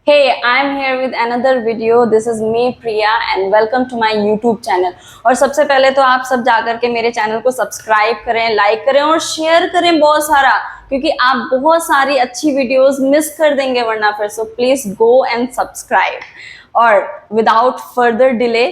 Hey, I'm here with another video. This is me Priya and welcome to my YouTube channel. और सबसे पहले तो आप सब जाकर के मेरे चैनल को सब्सक्राइब करें, लाइक करें और शेयर करें बहुत सारा, क्योंकि आप बहुत सारी अच्छी वीडियोस मिस कर देंगे वरना फिर. So please go and subscribe. और विदाउट फर्दर डिले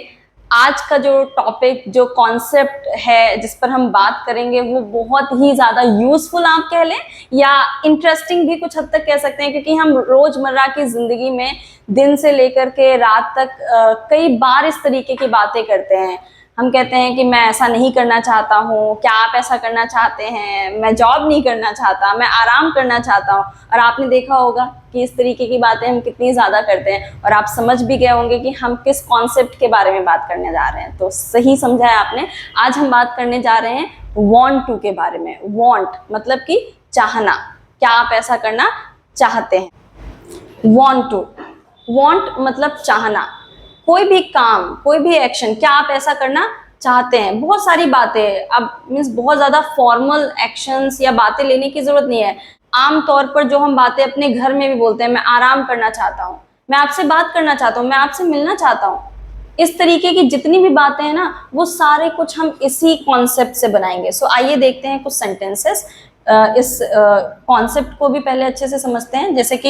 आज का जो टॉपिक, जो कॉन्सेप्ट है जिस पर हम बात करेंगे, वो बहुत ही ज़्यादा यूजफुल आप कह लें या इंटरेस्टिंग भी कुछ हद तक कह सकते हैं, क्योंकि हम रोज़मर्रा की ज़िंदगी में दिन से लेकर के रात तक कई बार इस तरीके की बातें करते हैं. हम कहते हैं कि मैं ऐसा नहीं करना चाहता हूँ, क्या आप ऐसा करना चाहते हैं, मैं जॉब नहीं करना चाहता, मैं आराम करना चाहता हूँ. और आपने देखा होगा कि इस तरीके की बातें हम कितनी ज़्यादा करते हैं. और आप समझ भी गए होंगे कि हम किस कॉन्सेप्ट के बारे में बात करने जा रहे हैं. तो सही समझा है आपने. आज हम बात करने जा रहे हैं वांट टू के बारे में. वांट मतलब कि चाहना. क्या आप ऐसा करना चाहते हैं? Want to. वांट मतलब चाहना. कोई भी काम, कोई भी एक्शन, क्या आप ऐसा करना चाहते हैं? बहुत सारी बातें, अब मीन्स बहुत ज़्यादा फॉर्मल एक्शंस या बातें लेने की ज़रूरत नहीं है. आम तौर पर जो हम बातें अपने घर में भी बोलते हैं, मैं आराम करना चाहता हूँ, मैं आपसे बात करना चाहता हूँ, मैं आपसे मिलना चाहता हूँ. इस तरीके की जितनी भी बातें हैं ना, वो सारे कुछ हम इसी कॉन्सेप्ट से बनाएंगे. सो आइए देखते हैं कुछ सेंटेंसेस. इस कॉन्सेप्ट को भी पहले अच्छे से समझते हैं. जैसे कि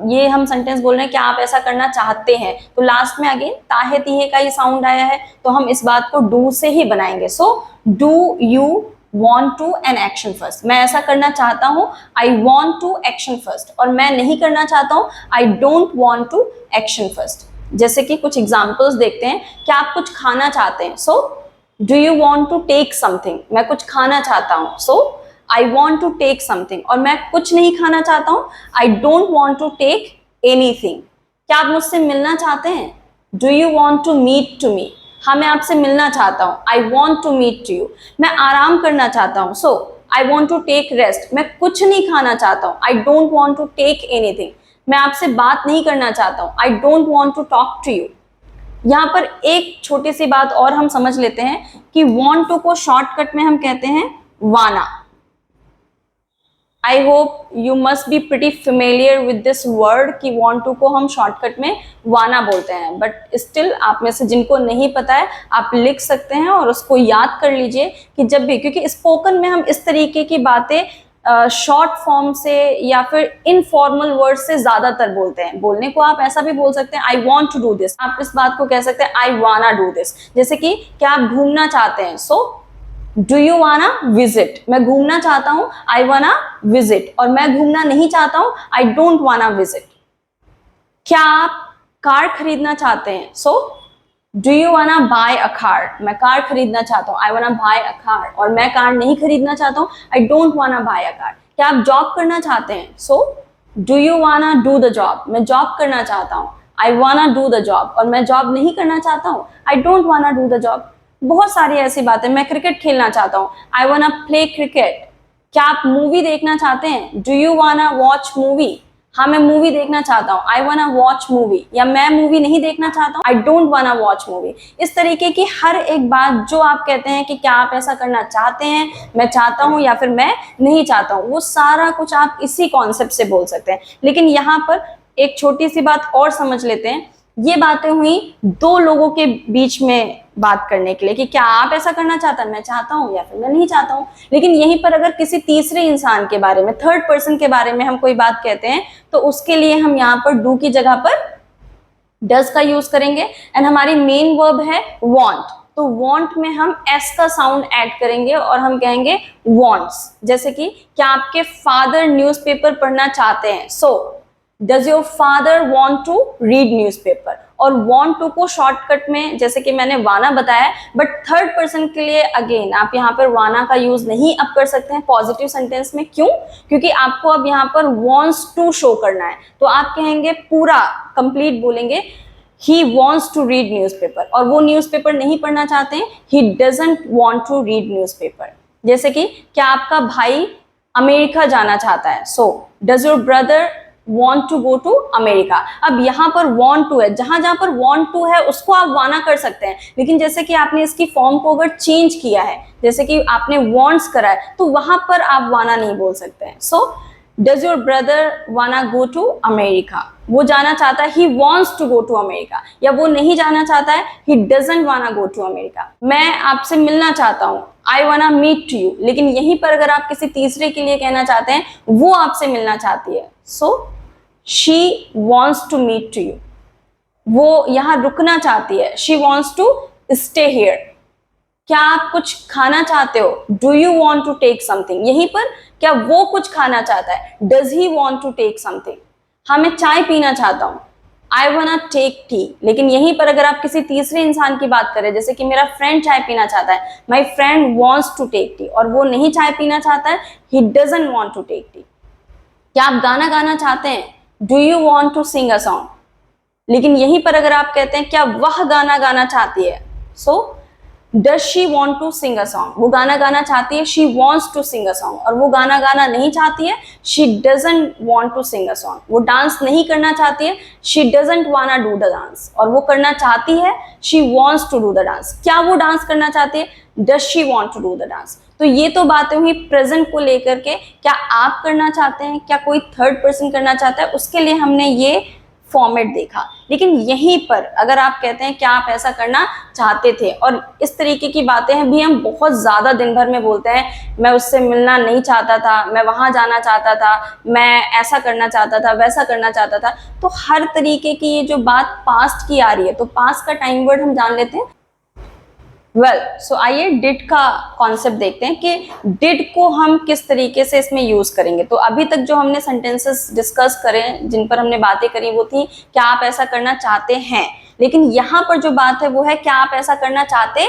ये हम सेंटेंस बोल रहे हैं, क्या आप ऐसा करना चाहते हैं, तो लास्ट में अगेन ताहे तीहे का ये साउंड आया है, तो हम इस बात को डू से ही बनाएंगे. सो do you want to an action first. मैं ऐसा करना चाहता हूँ, I want to action first. और मैं नहीं करना चाहता हूँ, I don't want to action first. जैसे कि कुछ एग्जाम्पल्स देखते हैं. क्या आप कुछ खाना चाहते हैं? So do you want to take something? मैं कुछ खाना चाहता हूँ, so I want to take something. और मैं कुछ नहीं खाना चाहता हूँ, I don't want to take anything. क्या आप मुझसे मिलना चाहते हैं? Do you want to meet to me? हाँ, मैं आपसे मिलना चाहता हूँ, I want to meet to you. मैं आराम करना चाहता हूँ, so I want to take rest. मैं कुछ नहीं खाना चाहता हूँ, I don't want to take anything. मैं आपसे बात नहीं करना चाहता हूँ, I don't want to talk to you. यहाँ पर एक छोटी सी बात और हम समझ लेते हैं कि want to को शॉर्टकट में हम कहते हैं वाना. I hope you must be pretty familiar with this word कि want to को हम शॉर्टकट में वाना बोलते हैं. बट स्टिल आप में से जिनको नहीं पता है, आप लिख सकते हैं और उसको याद कर लीजिए कि जब भी, क्योंकि स्पोकन में हम इस तरीके की बातें शॉर्ट फॉर्म से या फिर इनफॉर्मल वर्ड से ज़्यादातर बोलते हैं. बोलने को आप ऐसा भी बोल सकते हैं, I want to do this. आप इस बात को कह सकते हैं, आई वाना डू दिस. जैसे कि क्या आप घूमना चाहते हैं? सो डू यू वाना विजिट. मैं घूमना चाहता हूँ, आई वाना विजिट. और मैं घूमना नहीं चाहता हूँ, आई डोंट वाना विजिट. क्या आप कार खरीदना चाहते हैं? So do you wanna buy a car. मैं कार खरीदना चाहता हूँ, आई वाना बाय अ कार. और मैं कार नहीं खरीदना चाहता हूँ, I don't wanna buy a car. क्या आप जॉब करना चाहते हैं? So do you wanna do the job. मैं जॉब करना चाहता हूँ, आई वाना डू द जॉब. और मैं जॉब नहीं करना चाहता हूँ, आई डोंट वाना डू द जॉब. बहुत सारी ऐसी बातें. मैं क्रिकेट खेलना चाहता हूँ, आई वाना प्ले क्रिकेट. क्या आप मूवी देखना चाहते हैं? डू यू वाना वॉच मूवी. हाँ, मैं मूवी देखना चाहता हूँ, आई वाना वॉच मूवी. या मैं मूवी नहीं देखना चाहता हूँ, आई डोंट वाना वॉच मूवी. इस तरीके की हर एक बात जो आप कहते हैं कि क्या आप ऐसा करना चाहते हैं, मैं चाहता हूँ या फिर मैं नहीं चाहता हूँ, वो सारा कुछ आप इसी कॉन्सेप्ट से बोल सकते हैं. लेकिन यहाँ पर एक छोटी सी बात और समझ लेते हैं. ये बातें हुई दो लोगों के बीच में बात करने के लिए कि क्या आप ऐसा करना चाहते हैं, मैं चाहता हूँ या फिर मैं नहीं चाहता हूँ. लेकिन यहीं पर अगर किसी तीसरे इंसान के बारे में, थर्ड पर्सन के बारे में हम कोई बात कहते हैं, तो उसके लिए हम यहाँ पर डू की जगह पर डज का यूज करेंगे. एंड हमारी मेन वर्ब है वांट. तो वांट में हम एस का साउंड ऐड करेंगे और हम कहेंगे वांट्स. जैसे कि क्या आपके फादर न्यूज़पेपर पढ़ना चाहते हैं? सो Does your father want to read newspaper? और want to को शॉर्टकट में जैसे कि मैंने वाना बताया, बट थर्ड पर्सन के लिए अगेन आप यहाँ पर वाना का यूज नहीं अब कर सकते हैं पॉजिटिव सेंटेंस में. क्यों? क्योंकि आपको अब यहाँ पर wants to शो करना है. तो आप कहेंगे, पूरा कंप्लीट बोलेंगे, he wants to read newspaper. और वो न्यूज़पेपर नहीं पढ़ना चाहते हैं, he doesn't want to read newspaper. जैसे कि क्या आपका भाई अमेरिका जाना चाहता है? So does your brother want to go to America? अब यहाँ पर want to है, जहां पर want to है उसको आप वाना कर सकते हैं. लेकिन जैसे कि आपने इसकी फॉर्म को अगर चेंज किया है, जैसे कि आपने wants करा है, तो वहां पर आप वाना नहीं बोल सकते हैं. सो डज योर ब्रदर वाना गो टू अमेरिका, वो जाना चाहता है, he wants to go to America, या वो नहीं जाना चाहता है, ही डजंट वाना गो टू अमेरिका। मैं आपसे मिलना चाहता हूँ, आई वाना मीट टू यू, लेकिन यहीं पर अगर आप किसी तीसरे के लिए कहना चाहते हैं, वो आपसे मिलना चाहती है, so she wants to meet to you, वो यहाँ रुकना चाहती है, she wants to stay here. क्या आप कुछ खाना चाहते हो, do you want to take something, यहीं पर क्या वो कुछ खाना चाहता है, does he want to take something. हाँ मैं चाय पीना चाहता हूँ, आई वाना टेक टी, लेकिन यहीं पर अगर आप किसी तीसरे इंसान की बात करें, जैसे कि मेरा फ्रेंड चाय पीना चाहता है, my friend wants to take tea, और वो नहीं चाय पीना चाहता है, he doesn't want to take tea. क्या आप गाना गाना चाहते हैं, do you want to sing a song, लेकिन यहीं पर अगर आप कहते हैं क्या वह गाना गाना चाहती है, so does she want to sing a song, वो गाना गाना चाहती है, she wants to sing a song, और वो गाना गाना नहीं चाहती है, she doesn't want to sing a song. वो डांस नहीं करना चाहती है, she doesn't wanna do the dance, और वो करना चाहती है, she wants to do the dance. क्या वो डांस करना चाहती है, does she want to do the dance. तो ये तो बातें हुई प्रेजेंट को लेकर के, क्या आप करना चाहते हैं, क्या कोई थर्ड पर्सन करना चाहता है, उसके लिए हमने ये फॉर्मेट देखा। लेकिन यहीं पर अगर आप कहते हैं क्या आप ऐसा करना चाहते थे, और इस तरीके की बातें भी हम बहुत ज़्यादा दिन भर में बोलते हैं, मैं उससे मिलना नहीं चाहता था, मैं वहाँ जाना चाहता था, मैं ऐसा करना चाहता था, वैसा करना चाहता था, तो हर तरीके की ये जो बात पास्ट की आ रही है, तो पास्ट का टाइम वर्ड हम जान लेते हैं। सो आइए डिड का कॉन्सेप्ट देखते हैं कि डिड को हम किस तरीके से इसमें यूज करेंगे। तो अभी तक जो हमने सेंटेंसेस डिस्कस करें, जिन पर हमने बातें करी, वो थी क्या आप ऐसा करना चाहते हैं, लेकिन यहाँ पर जो बात है वो है क्या आप ऐसा करना चाहते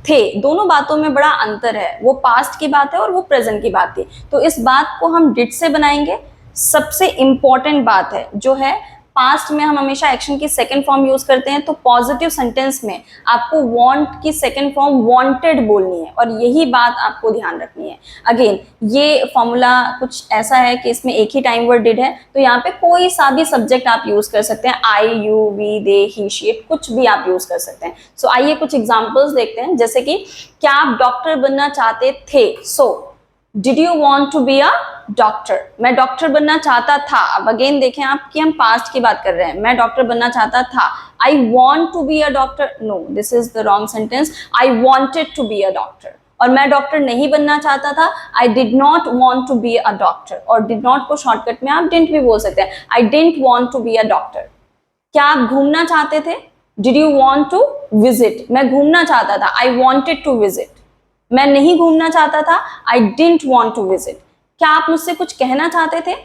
थे। दोनों बातों में बड़ा अंतर है, वो पास्ट की बात है और वो प्रेजेंट की बात थी। तो इस बात को हम डिड से बनाएंगे। सबसे इंपॉर्टेंट बात है जो है, पास्ट में हम हमेशा एक्शन की सेकंड फॉर्म यूज करते हैं, तो पॉजिटिव सेंटेंस में आपको वांट की सेकंड फॉर्म वांटेड बोलनी है, और यही बात आपको ध्यान रखनी है। अगेन ये फॉर्मूला कुछ ऐसा है कि इसमें एक ही टाइम वर्ड डिड है, तो यहाँ पे कोई सा भी सब्जेक्ट आप यूज कर सकते हैं, I, you, we, they, he, she, कुछ भी आप यूज कर सकते हैं। सो आइए कुछ एग्जाम्पल्स देखते हैं, जैसे कि क्या आप डॉक्टर बनना चाहते थे, so did you want to be a doctor, मैं डॉक्टर बनना चाहता था। अब अगेन देखें आप कि हम पास्ट की बात कर रहे हैं, मैं डॉक्टर बनना चाहता था, I want to be a doctor, no this is the wrong sentence, I wanted to be a doctor. और मैं डॉक्टर नहीं बनना चाहता था, I did not want to be a doctor, और डिड नॉट को शॉर्टकट में आप डिडंट भी बोल सकते हैं, I didn't want to be a doctor. क्या आप घूमना चाहते थे, did you want to visit, मैं घूमना चाहता था, आई वॉन्टेड टू विजिट। मैं नहीं घूमना चाहता था, I didn't want to visit. क्या आप मुझसे कुछ कहना चाहते थे,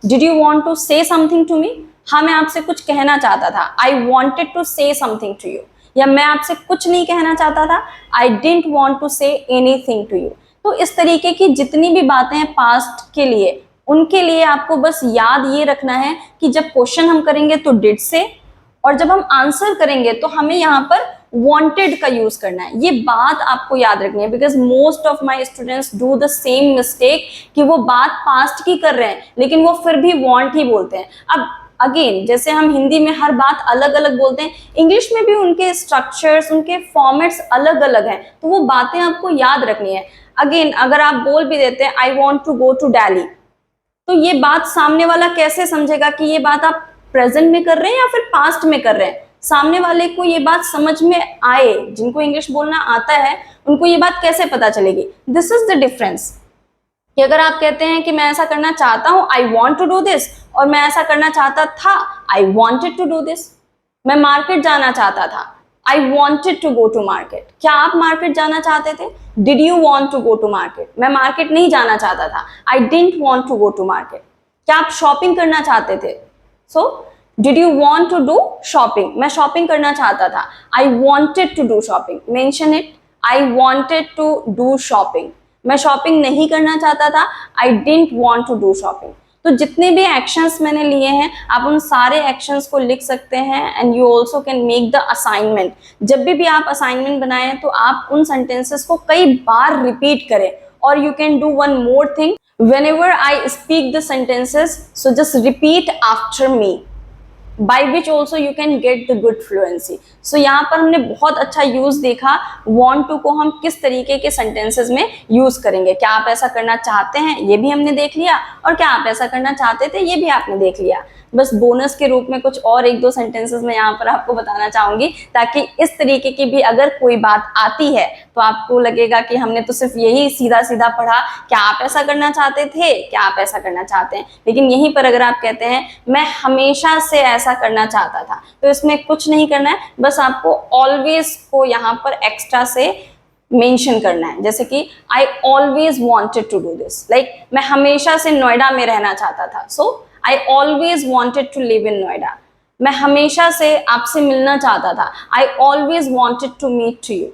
did you want to say something to me, हाँ मैं आपसे कुछ कहना चाहता था, I wanted to say something to you. या मैं आपसे कुछ नहीं कहना चाहता था, I didn't want to say anything to you. तो इस तरीके की जितनी भी बातें हैं पास्ट के लिए, उनके लिए आपको बस याद ये रखना है कि जब क्वेश्चन हम करेंगे तो डिड से, और जब हम आंसर करेंगे तो हमें यहाँ पर वांटेड का यूज करना है। ये बात आपको याद रखनी है, because most of my students do the same mistake कि वो बात पास्ट की कर रहे हैं लेकिन वो फिर भी वांट ही बोलते हैं। अब अगेन जैसे हम हिंदी में हर बात अलग अलग बोलते हैं, इंग्लिश में भी उनके स्ट्रक्चर्स, उनके फॉर्मेट्स अलग अलग हैं, तो वो बातें आपको याद रखनी है। अगेन अगर आप बोल भी देते हैं I want to go to Delhi, तो ये बात सामने वाला कैसे समझेगा कि ये बात आप प्रेजेंट में कर रहे हैं या फिर पास्ट में कर रहे हैं। सामने वाले को ये बात समझ में आए, जिनको इंग्लिश बोलना आता है उनको ये बात कैसे पता चलेगी। दिस इज द डिफरेंस कि अगर आप कहते हैं कि मैं ऐसा करना चाहता हूं, I want to do this, और मैं ऐसा करना चाहता था, I wanted to do this. मैं मार्केट जाना चाहता था, I wanted to go to market. क्या आप मार्केट जाना चाहते थे, did you want to go to market. मैं मार्केट नहीं जाना चाहता था, I didn't want to go to market. क्या आप शॉपिंग करना चाहते थे, so did you want to do shopping. मैं शॉपिंग करना चाहता था, I wanted to do shopping. Mention it, I wanted to do shopping. मैं शॉपिंग नहीं करना चाहता था, I didn't want to do shopping. तो जितने भी एक्शंस मैंने लिए हैं आप उन सारे एक्शंस को लिख सकते हैं, and you also can make the assignment. जब भी आप असाइनमेंट बनाएं तो आप उन सेंटेंसेस को कई बार रिपीट करें। और you can do one more thing, whenever I speak the sentences, so just repeat after me. by which also you can get the good fluency. So यहाँ पर हमने बहुत अच्छा यूज देखा want to को हम किस तरीके के सेंटेंसेस में यूज करेंगे। क्या आप ऐसा करना चाहते हैं, ये भी हमने देख लिया, और क्या आप ऐसा करना चाहते थे, ये भी आपने देख लिया। बस बोनस के रूप में कुछ और एक दो सेंटेंसेस मैं यहाँ पर आपको बताना चाहूंगी, ताकि इस तरीके की भी अगर कोई बात आती है तो आपको लगेगा कि हमने तो सिर्फ यही सीधा सीधा पढ़ा, क्या आप ऐसा करना चाहते थे, क्या आप ऐसा करना चाहते हैं। लेकिन यहीं पर अगर आप कहते हैं मैं हमेशा से ऐसा करना चाहता था, तो इसमें कुछ नहीं करना है, बस आपको ऑलवेज को यहाँ पर एक्स्ट्रा से मेंशन करना है। जैसे कि I always wanted to do this, like मैं हमेशा से नोएडा में रहना चाहता था, so I always wanted to live in Noida. मैं हमेशा से आपसे मिलना चाहता था, I always wanted to meet you.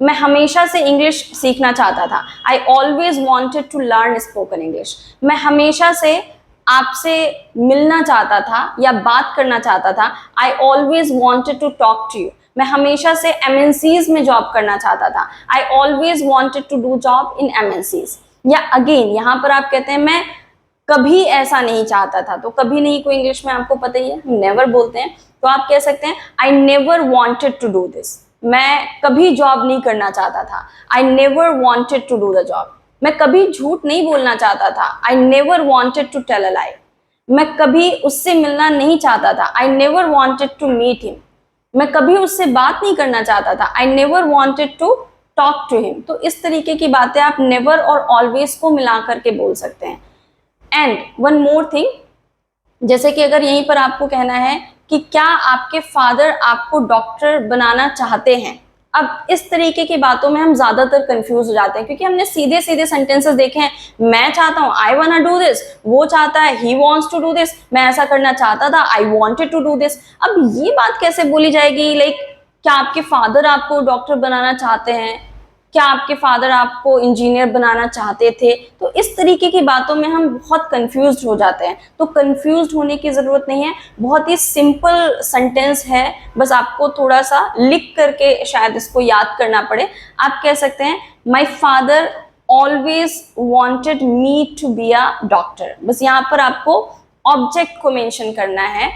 मैं हमेशा से इंग्लिश सीखना चाहता था, I always wanted to learn spoken English. मैं हमेशा से आपसे मिलना चाहता था या बात करना चाहता था, I always wanted to talk to you. मैं हमेशा से MNCs में जॉब करना चाहता था, I always wanted to do job in MNCs। या अगेन यहाँ पर आप कहते हैं मैं कभी ऐसा नहीं चाहता था, तो कभी नहीं को इंग्लिश में आपको पता ही है, हम नेवर बोलते हैं, तो आप कह सकते हैं I never wanted to do this. मैं कभी जॉब नहीं करना चाहता था, I never wanted to do the job. मैं कभी झूठ नहीं बोलना चाहता था, I never wanted to tell a lie. मैं कभी उससे मिलना नहीं चाहता था, I never wanted to meet him. मैं कभी उससे बात नहीं करना चाहता था, I never wanted to talk to him. तो इस तरीके की बातें आप नेवर और ऑलवेज को मिला करके बोल सकते हैं। एंड वन मोर थिंग, जैसे कि अगर यहीं पर आपको कहना है कि क्या आपके फादर आपको डॉक्टर बनाना चाहते हैं, अब इस तरीके की बातों में हम ज्यादातर कंफ्यूज हो जाते हैं, क्योंकि हमने सीधे सीधे सेंटेंसेस देखे हैं। मैं चाहता हूं, I want to do this, वो चाहता है, he wants to do this, मैं ऐसा करना चाहता था, I wanted to do this. अब ये बात कैसे बोली जाएगी, लाइक क्या आपके फादर आपको डॉक्टर बनाना चाहते हैं, क्या आपके फादर आपको इंजीनियर बनाना चाहते थे। तो इस तरीके की बातों में हम बहुत कंफ्यूज्ड हो जाते हैं। तो कंफ्यूज्ड होने की ज़रूरत नहीं है, बहुत ही सिंपल सेंटेंस है, बस आपको थोड़ा सा लिख करके शायद इसको याद करना पड़े। आप कह सकते हैं my father always wanted me to be a doctor. बस यहाँ पर आपको ऑब्जेक्ट को मेंशन करना है।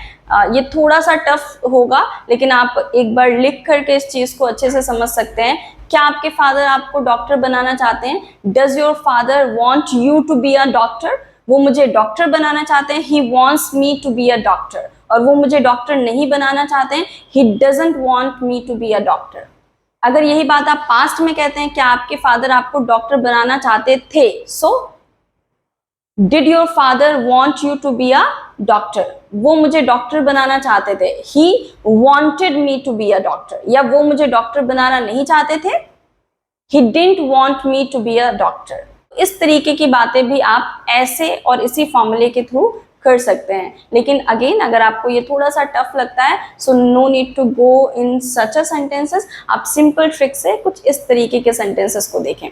ये थोड़ा सा टफ होगा, लेकिन आप एक बार लिख करके इस चीज़ को अच्छे से समझ सकते हैं। क्या आपके फादर आपको डॉक्टर बनाना चाहते हैं? Does your father want you to be a doctor? वो मुझे डॉक्टर बनाना चाहते हैं, he wants me to be a doctor. और वो मुझे डॉक्टर नहीं बनाना चाहते हैं, he doesn't want me to be a doctor. अगर यही बात आप पास्ट में कहते हैं, क्या आपके फादर आपको डॉक्टर बनाना चाहते थे, so did your father want you to be a doctor? वो मुझे डॉक्टर बनाना चाहते थे, he wanted me to be a doctor. या वो मुझे डॉक्टर बनाना नहीं चाहते थे, he didn't want me to be a doctor. इस तरीके की बातें भी आप ऐसे और इसी फॉर्मूले के थ्रू कर सकते हैं। लेकिन अगेन अगर आपको ये थोड़ा सा टफ लगता है, so no need to go in such a sentences. आप सिंपल ट्रिक से कुछ इस तरीके के सेंटेंसेस को देखें।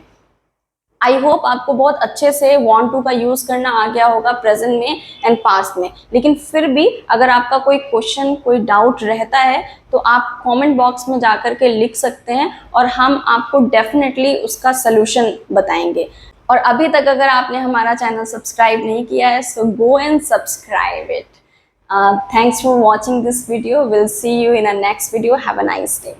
आई होप आपको बहुत अच्छे से want to का यूज़ करना आ गया होगा प्रेजेंट में एंड पास्ट में। लेकिन फिर भी अगर आपका कोई क्वेश्चन, कोई डाउट रहता है, तो आप कमेंट बॉक्स में जा कर के लिख सकते हैं और हम आपको डेफिनेटली उसका सलूशन बताएंगे। और अभी तक अगर आपने हमारा चैनल सब्सक्राइब नहीं किया है, so go and subscribe it. Thanks for watching this video. Will see you in a next video. Have a nice day.